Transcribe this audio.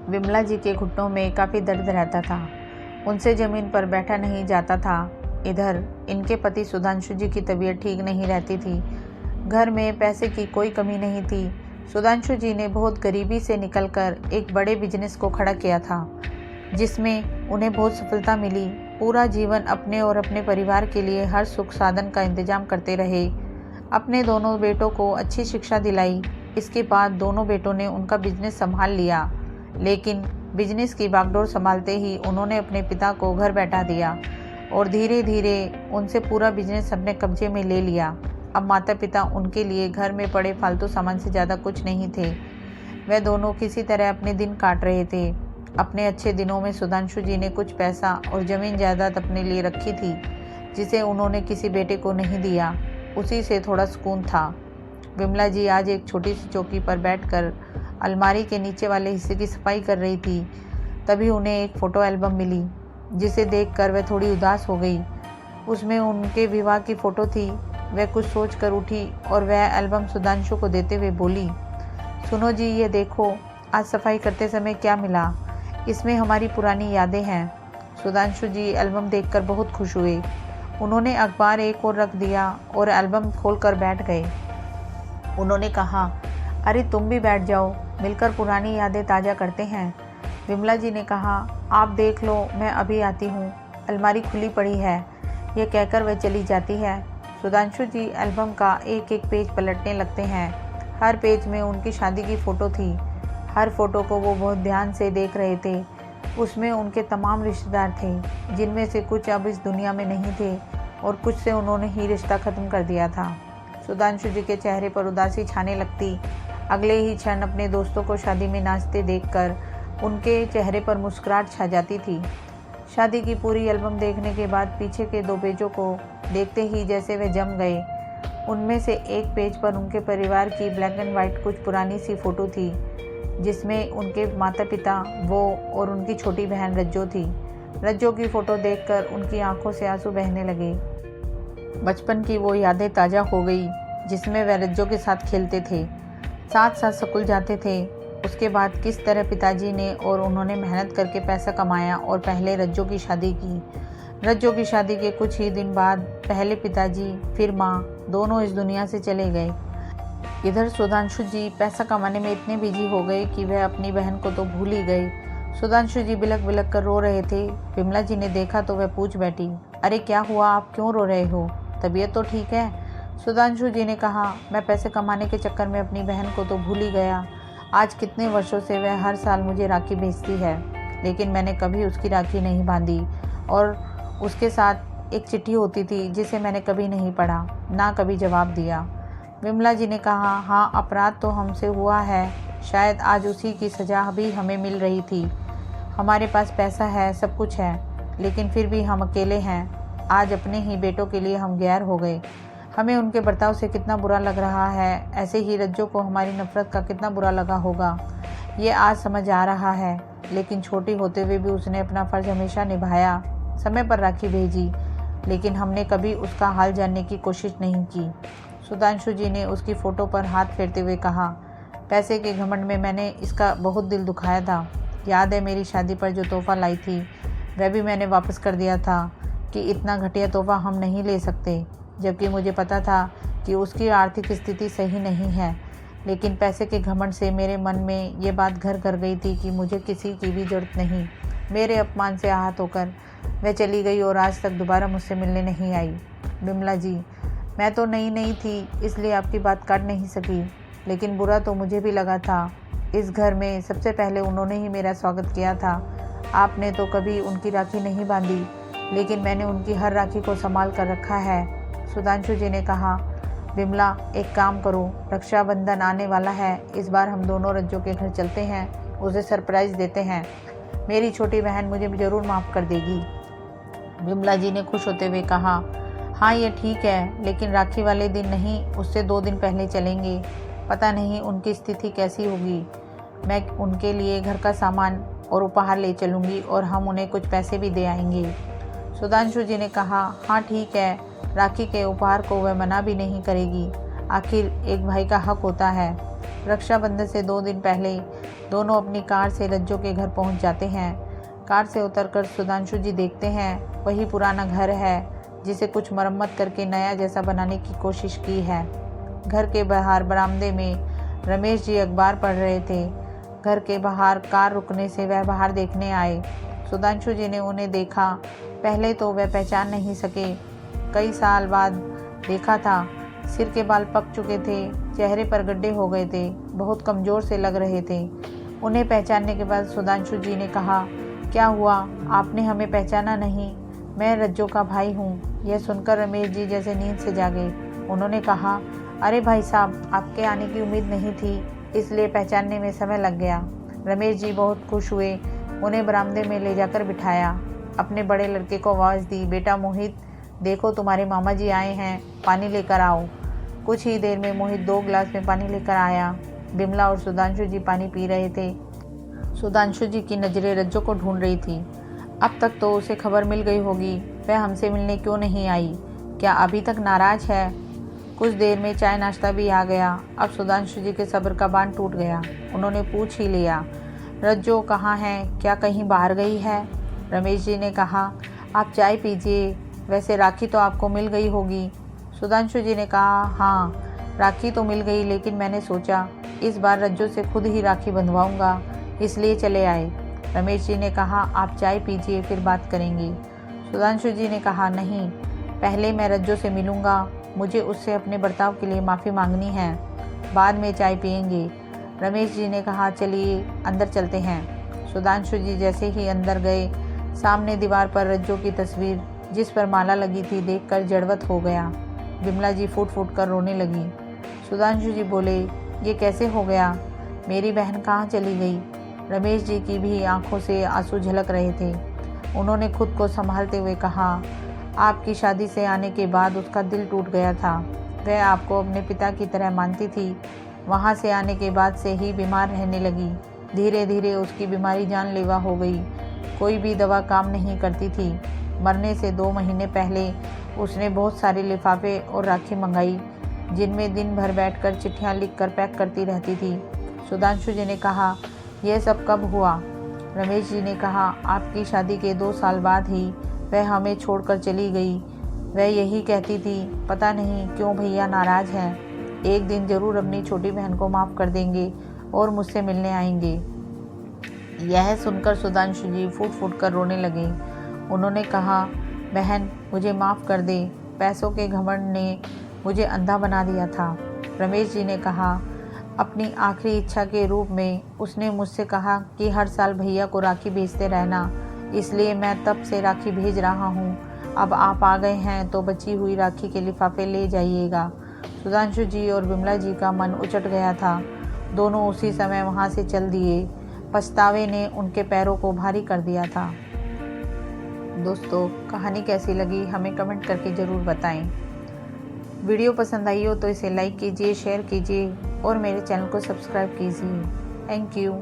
विमला जी के घुटनों में काफ़ी दर्द रहता था। उनसे ज़मीन पर बैठा नहीं जाता था। इधर इनके पति सुधांशु जी की तबीयत ठीक नहीं रहती थी। घर में पैसे की कोई कमी नहीं थी। सुधांशु जी ने बहुत गरीबी से निकलकर एक बड़े बिजनेस को खड़ा किया था, जिसमें उन्हें बहुत सफलता मिली। पूरा जीवन अपने और अपने परिवार के लिए हर सुख साधन का इंतजाम करते रहे। अपने दोनों बेटों को अच्छी शिक्षा दिलाई। इसके बाद दोनों बेटों ने उनका बिजनेस संभाल लिया, लेकिन बिजनेस की बागडोर संभालते ही उन्होंने अपने पिता को घर बैठा दिया और धीरे धीरे उनसे पूरा बिजनेस अपने कब्जे में ले लिया। अब माता पिता उनके लिए घर में पड़े फालतू सामान से ज़्यादा कुछ नहीं थे। वह दोनों किसी तरह अपने दिन काट रहे थे। अपने अच्छे दिनों में सुधांशु जी ने कुछ पैसा और ज़मीन जायदाद अपने लिए रखी थी, जिसे उन्होंने किसी बेटे को नहीं दिया। उसी से थोड़ा सुकून था। विमला जी आज एक छोटी सी चौकी पर बैठकर अलमारी के नीचे वाले हिस्से की सफाई कर रही थी। तभी उन्हें एक फ़ोटो एल्बम मिली, जिसे देखकर वह थोड़ी उदास हो गई। उसमें उनके विवाह की फ़ोटो थी। वह कुछ सोच कर उठी और वह एल्बम सुधांशु को देते हुए बोली, सुनो जी, ये देखो, आज सफाई करते समय क्या मिला। इसमें हमारी पुरानी यादें हैं। सुधांशु जी एल्बम देखकर बहुत खुश हुए। उन्होंने अखबार एक और रख दिया और एल्बम खोलकर बैठ गए। उन्होंने कहा, अरे तुम भी बैठ जाओ, मिलकर पुरानी यादें ताज़ा करते हैं। विमला जी ने कहा, आप देख लो, मैं अभी आती हूँ, अलमारी खुली पड़ी है। यह कहकर वह चली जाती है। सुधांशु जी एल्बम का एक एक पेज पलटने लगते हैं। हर पेज में उनकी शादी की फ़ोटो थी। हर फोटो को वो बहुत ध्यान से देख रहे थे। उसमें उनके तमाम रिश्तेदार थे, जिनमें से कुछ अब इस दुनिया में नहीं थे और कुछ से उन्होंने ही रिश्ता ख़त्म कर दिया था। सुधांशु जी के चेहरे पर उदासी छाने लगती। अगले ही क्षण अपने दोस्तों को शादी में नाचते देखकर उनके चेहरे पर मुस्कुराहट छा जाती थी। शादी की पूरी एल्बम देखने के बाद पीछे के 2 पेजों को देखते ही जैसे वे जम गए। उनमें से एक पेज पर उनके परिवार की ब्लैक एंड वाइट कुछ पुरानी सी फ़ोटो थी, जिसमें उनके माता पिता, वो और उनकी छोटी बहन रज्जो थी। रज्जो की फ़ोटो देखकर उनकी आंखों से आंसू बहने लगे। बचपन की वो यादें ताज़ा हो गई, जिसमें वह रज्जो के साथ खेलते थे, साथ साथ स्कूल जाते थे। उसके बाद किस तरह पिताजी ने और उन्होंने मेहनत करके पैसा कमाया और पहले रज्जो की शादी की। रज्जो की शादी के कुछ ही दिन बाद पहले पिताजी फिर माँ दोनों इस दुनिया से चले गए। इधर सुधांशु जी पैसा कमाने में इतने बिजी हो गए कि वह अपनी बहन को तो भूल ही गए। सुधांशु जी बिलक बिलक कर रो रहे थे। विमला जी ने देखा तो वह पूछ बैठी, अरे क्या हुआ, आप क्यों रो रहे हो, तबीयत तो ठीक है। सुधांशु जी ने कहा, मैं पैसे कमाने के चक्कर में अपनी बहन को तो भूल ही गया। आज कितने वर्षों से वह हर साल मुझे राखी भेजती है, लेकिन मैंने कभी उसकी राखी नहीं बांधी और उसके साथ एक चिट्ठी होती थी, जिसे मैंने कभी नहीं पढ़ा, ना कभी जवाब दिया। विमला जी ने कहा, हाँ, अपराध तो हमसे हुआ है, शायद आज उसी की सज़ा भी हमें मिल रही थी। हमारे पास पैसा है, सब कुछ है, लेकिन फिर भी हम अकेले हैं। आज अपने ही बेटों के लिए हम गैर हो गए। हमें उनके बर्ताव से कितना बुरा लग रहा है। ऐसे ही रज्जो को हमारी नफ़रत का कितना बुरा लगा होगा, ये आज समझ आ रहा है। लेकिन छोटी होते हुए भी उसने अपना फ़र्ज़ हमेशा निभाया, समय पर राखी भेजी, लेकिन हमने कभी उसका हाल जानने की कोशिश नहीं की। सुधांशु जी ने उसकी फ़ोटो पर हाथ फेरते हुए कहा, पैसे के घमंड में मैंने इसका बहुत दिल दुखाया था। याद है मेरी शादी पर जो तोहफ़ा लाई थी, वह भी मैंने वापस कर दिया था कि इतना घटिया तोहफ़ा हम नहीं ले सकते, जबकि मुझे पता था कि उसकी आर्थिक स्थिति सही नहीं है। लेकिन पैसे के घमंड से मेरे मन में ये बात घर कर गई थी कि मुझे किसी की भी ज़रूरत नहीं। मेरे अपमान से आहत होकर वह चली गई और आज तक दोबारा मुझसे मिलने नहीं आई। विमला जी, मैं तो नई थी, इसलिए आपकी बात काट नहीं सकी, लेकिन बुरा तो मुझे भी लगा था। इस घर में सबसे पहले उन्होंने ही मेरा स्वागत किया था। आपने तो कभी उनकी राखी नहीं बांधी, लेकिन मैंने उनकी हर राखी को संभाल कर रखा है। सुधांशु जी ने कहा, विमला, एक काम करो, रक्षाबंधन आने वाला है, इस बार हम दोनों रज्जो के घर चलते हैं, उसे सरप्राइज़ देते हैं। मेरी छोटी बहन मुझे ज़रूर माफ़ कर देगी। विमला जी ने खुश होते हुए कहा, हाँ, ये ठीक है, लेकिन राखी वाले दिन नहीं, उससे 2 दिन पहले चलेंगे। पता नहीं उनकी स्थिति कैसी होगी। मैं उनके लिए घर का सामान और उपहार ले चलूँगी और हम उन्हें कुछ पैसे भी दे आएंगे। सुधांशु जी ने कहा, हाँ ठीक है, राखी के उपहार को वह मना भी नहीं करेगी, आखिर एक भाई का हक होता है। रक्षाबंधन से 2 दिन पहले दोनों अपनी कार से रज्जो के घर पहुंच जाते हैं। कार से उतरकर सुधांशु जी देखते हैं वही पुराना घर है जिसे कुछ मरम्मत करके नया जैसा बनाने की कोशिश की है। घर के बाहर बरामदे में रमेश जी अखबार पढ़ रहे थे। घर के बाहर कार रुकने से वह बाहर देखने आए। सुधांशु जी ने उन्हें देखा। पहले तो वह पहचान नहीं सके। कई साल बाद देखा था। सिर के बाल पक चुके थे, चेहरे पर गड्ढे हो गए थे, बहुत कमज़ोर से लग रहे थे। उन्हें पहचानने के बाद सुधांशु जी ने कहा, क्या हुआ, आपने हमें पहचाना नहीं? मैं रज्जो का भाई हूँ। यह सुनकर रमेश जी जैसे नींद से जागे। उन्होंने कहा, अरे भाई साहब, आपके आने की उम्मीद नहीं थी, इसलिए पहचानने में समय लग गया। रमेश जी बहुत खुश हुए। उन्हें बरामदे में ले जाकर बिठाया। अपने बड़े लड़के को आवाज़ दी, बेटा मोहित, देखो तुम्हारे मामा जी आए हैं, पानी लेकर आओ। कुछ ही देर में मोहित 2 गिलास में पानी लेकर आया। बिमला और सुधांशु जी पानी पी रहे थे। सुधांशु जी की नज़रें रज्जो को ढूंढ रही थी। अब तक तो उसे खबर मिल गई होगी, वह हमसे मिलने क्यों नहीं आई? क्या अभी तक नाराज है? कुछ देर में चाय नाश्ता भी आ गया। अब सुधांशु जी के सब्र का बांध टूट गया। उन्होंने पूछ ही लिया, रज्जो कहाँ है? क्या कहीं बाहर गई है? रमेश जी ने कहा, आप चाय पीजिए, वैसे राखी तो आपको मिल गई होगी। सुधांशु जी ने कहा, हाँ राखी तो मिल गई, लेकिन मैंने सोचा इस बार रज्जो से खुद ही राखी बंधवाऊंगा, इसलिए चले आए। रमेश जी ने कहा, आप चाय पीजिए, फिर बात करेंगे। सुधांशु जी ने कहा, नहीं, पहले मैं रज्जो से मिलूंगा, मुझे उससे अपने बर्ताव के लिए माफ़ी मांगनी है, बाद में चाय पियेंगे। रमेश जी ने कहा, चलिए अंदर चलते हैं। सुधांशु जी जैसे ही अंदर गए, सामने दीवार पर रज्जो की तस्वीर जिस पर माला लगी थी देखकर जड़वत हो गया। बिमला जी फूट फूट कर रोने लगी। सुधांशु जी बोले, ये कैसे हो गया? मेरी बहन कहाँ चली गई? रमेश जी की भी आंखों से आंसू झलक रहे थे। उन्होंने खुद को संभालते हुए कहा, आपकी शादी से आने के बाद उसका दिल टूट गया था। वह आपको अपने पिता की तरह मानती थी। वहाँ से आने के बाद से ही बीमार रहने लगी। धीरे धीरे उसकी बीमारी जानलेवा हो गई। कोई भी दवा काम नहीं करती थी। मरने से 2 महीने पहले उसने बहुत सारे लिफाफे और राखी मंगाई, जिनमें दिन भर बैठकर चिट्ठियाँ लिखकर पैक करती रहती थी। सुधांशु जी ने कहा, यह सब कब हुआ? रमेश जी ने कहा, आपकी शादी के 2 साल बाद ही वह हमें छोड़कर चली गई। वह यही कहती थी, पता नहीं क्यों भैया नाराज़ हैं, एक दिन ज़रूर अपनी छोटी बहन को माफ़ कर देंगे और मुझसे मिलने आएंगे। यह सुनकर सुधांशु जी फूट फूट कर रोने लगे। उन्होंने कहा, बहन मुझे माफ़ कर दे, पैसों के घमंड ने मुझे अंधा बना दिया था। रमेश जी ने कहा, अपनी आखिरी इच्छा के रूप में उसने मुझसे कहा कि हर साल भैया को राखी भेजते रहना, इसलिए मैं तब से राखी भेज रहा हूँ। अब आप आ गए हैं तो बची हुई राखी के लिफाफे ले जाइएगा। सुधांशु जी और बिमला जी का मन उचट गया था। दोनों उसी समय वहाँ से चल दिए। पछतावे ने उनके पैरों को भारी कर दिया था। दोस्तों, कहानी कैसी लगी हमें कमेंट करके ज़रूर बताएं। वीडियो पसंद आई हो तो इसे लाइक कीजिए, शेयर कीजिए और मेरे चैनल को सब्सक्राइब कीजिए। Thank you.